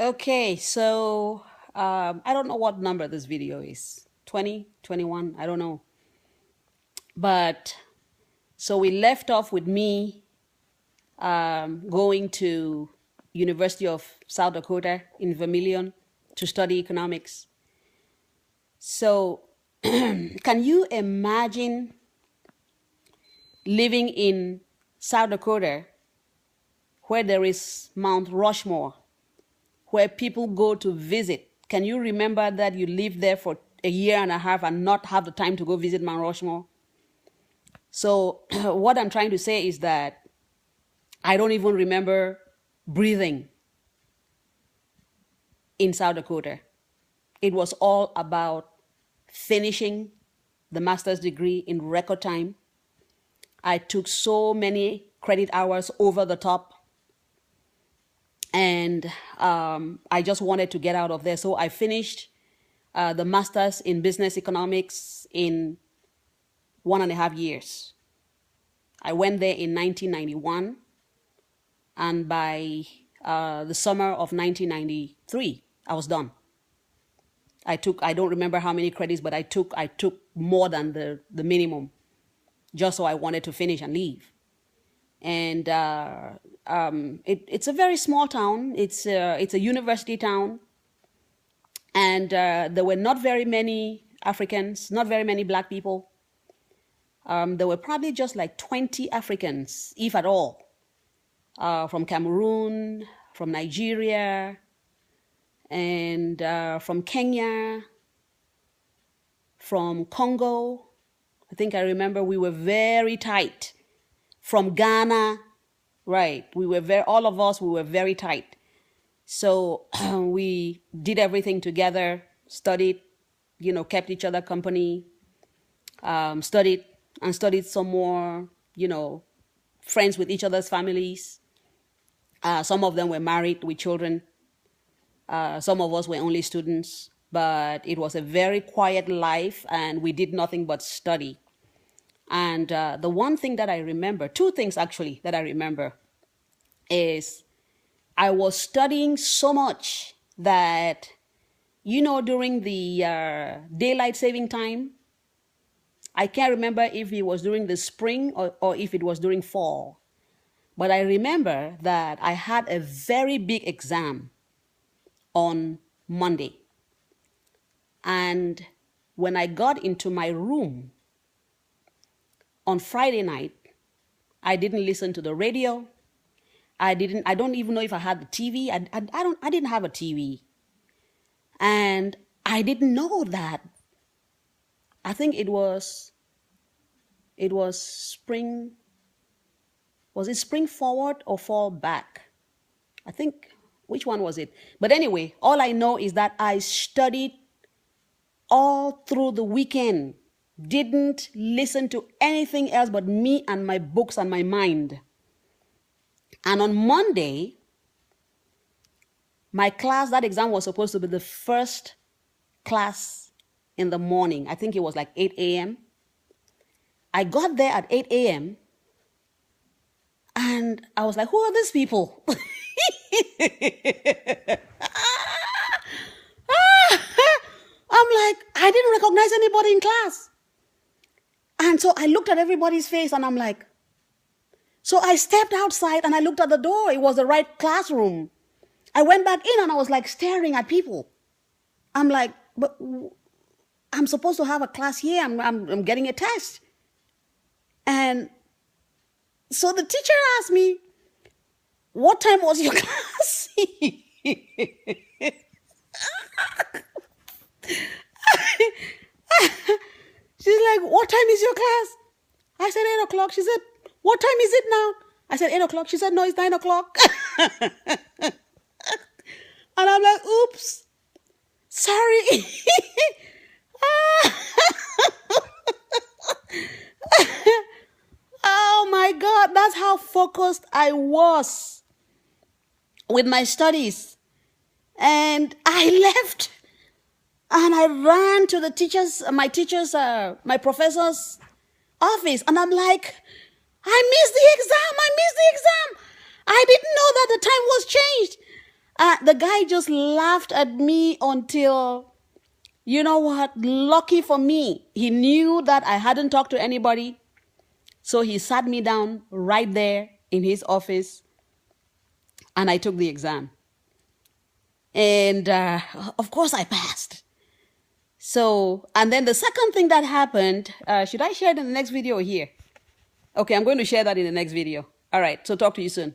Okay, so I don't know what number this video is. 20, 21, I don't know. But so we left off with me going to University of South Dakota in Vermilion to study economics. So can you imagine living in South Dakota where there is Mount Rushmore, where people go to visit? Can you remember that you lived there for a year and a half and not have the time to go visit Mount Rushmore? So what I'm trying to say is that I don't even remember breathing in South Dakota. It was all about finishing the master's degree in record time. I took so many credit hours over the top, and I just wanted to get out of there. So I finished the master's in business economics in 1.5 years. I went there in 1991, and by the summer of 1993, I was done. I don't remember how many credits, but I took more than the minimum, just so I wanted to finish and leave. And it's a very small town. It's a university town, and there were not very many Africans, not very many Black people. There were probably just like 20 Africans, if at all, from Cameroon, from Nigeria, and from Kenya, from Congo. I think I remember we were very tight. From Ghana, right? All of us, we were very tight. So we did everything together, studied, kept each other company, studied and studied some more, friends with each other's families. Some of them were married with children. Some of us were only students, but it was a very quiet life, and we did nothing but study. And the one thing that I remember, two things actually that I remember, is I was studying so much that, during the daylight saving time, I can't remember if it was during the spring or if it was during fall. But I remember that I had a very big exam on Monday. And when I got into my room on Friday night, I didn't listen to the radio. I don't even know if I had the TV. I didn't have a TV. And I didn't know that. I think it was spring. Was it spring forward or fall back? I think, which one was it? But anyway, all I know is that I studied all through the weekend, didn't listen to anything else but me and my books and my mind. And on Monday, my class, that exam was supposed to be the first class in the morning. I think it was like 8 a.m. I got there at 8 a.m. and I was like, who are these people? I'm like, I didn't recognize anybody in class. And so I looked at everybody's face and I'm like, so I stepped outside and I looked at the door. It was the right classroom. I went back in and I was like staring at people. I'm like, but I'm supposed to have a class here. I'm getting a test. And so the teacher asked me, what time was your class? She's like, what time is your class? I said 8 o'clock. She said, what time is it now? I said 8 o'clock. She said, no, it's 9 o'clock. And I'm like, oops, sorry. Oh my God, that's how focused I was with my studies. And I left and I ran to my professor's office. And I'm like, I missed the exam. I didn't know that the time was changed. The guy just laughed at me until, you know what, lucky for me, he knew that I hadn't talked to anybody. So he sat me down right there in his office and I took the exam. And of course I passed. So, and then the second thing that happened, should I share it in the next video here? Okay, I'm going to share that in the next video. All right, so talk to you soon.